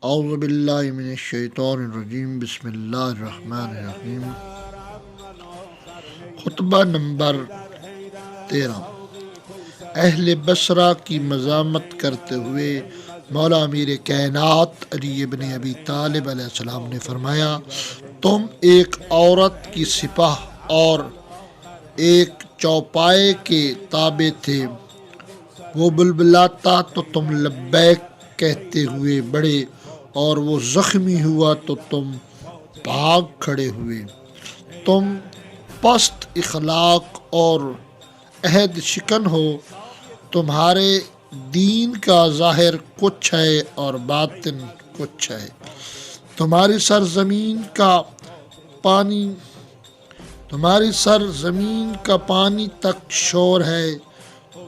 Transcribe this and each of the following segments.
اعوذ باللہ من الشیطان الرجیم، بسم اللہ الرحمن الرحیم۔ خطبہ نمبر 13۔ اہل بصرہ کی مذمت کرتے ہوئے مولا امیر کائنات علی ابن ابی طالب علیہ السلام نے فرمایا، تم ایک عورت کی سپاہ اور ایک چوپائے کے تابع تھے، وہ بلبلاتا تو تم لبیک کہتے ہوئے بڑھے، اور وہ زخمی ہوا تو تم بھاگ کھڑے ہوئے۔ تم پست اخلاق اور عہد شکن ہو، تمہارے دین کا ظاہر کچھ ہے اور باطن کچھ ہے۔ تمہاری سرزمین کا پانی تک شور ہے،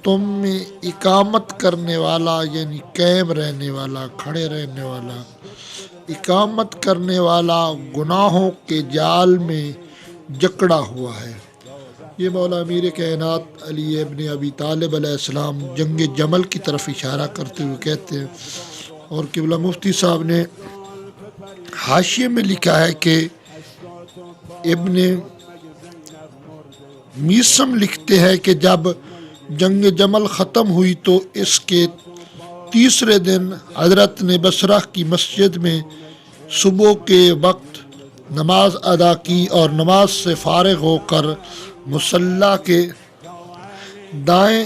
تم میں اقامت کرنے والا یعنی قائم رہنے والا، کھڑے رہنے والا، اقامت کرنے والا گناہوں کے جال میں جکڑا ہوا ہے۔ یہ مولا امیر کائنات علی ابن ابی طالب علیہ السلام جنگ جمل کی طرف اشارہ کرتے ہوئے کہتے ہیں، اور قبلہ مفتی صاحب نے حاشیے میں لکھا ہے کہ ابن میسم لکھتے ہیں کہ جب جنگ جمل ختم ہوئی تو اس کے تیسرے دن حضرت نے بصرہ کی مسجد میں صبح کے وقت نماز ادا کی، اور نماز سے فارغ ہو کر مصلی کے دائیں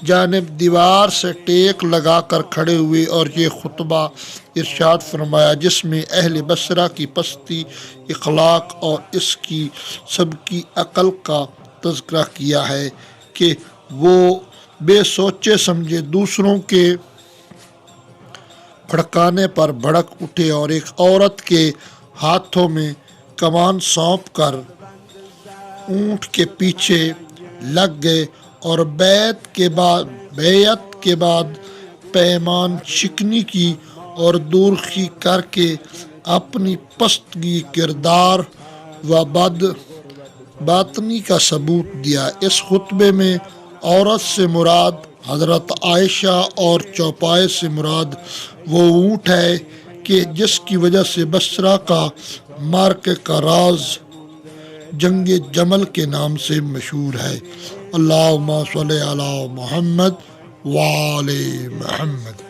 جانب دیوار سے ٹیک لگا کر کھڑے ہوئے اور یہ خطبہ ارشاد فرمایا، جس میں اہل بصرہ کی پستی اخلاق اور اس کی سبقی عقل کا تذکرہ کیا ہے کہ وہ بے سوچے سمجھے دوسروں کے بھڑکانے پر بھڑک اٹھے اور ایک عورت کے ہاتھوں میں کمان سونپ کر اونٹ کے پیچھے لگ گئے، اور بیعت کے بعد پیمان شکنی کی اور دورخی کر کے اپنی پستگی کردار و باطنی کا ثبوت دیا۔ اس خطبے میں عورت سے مراد حضرت عائشہ اور چوپائے سے مراد وہ اونٹ ہے کہ جس کی وجہ سے بصرہ کا معرکے کا راز جنگ جمل کے نام سے مشہور ہے۔ اللہم صلی علی محمد وآل محمد۔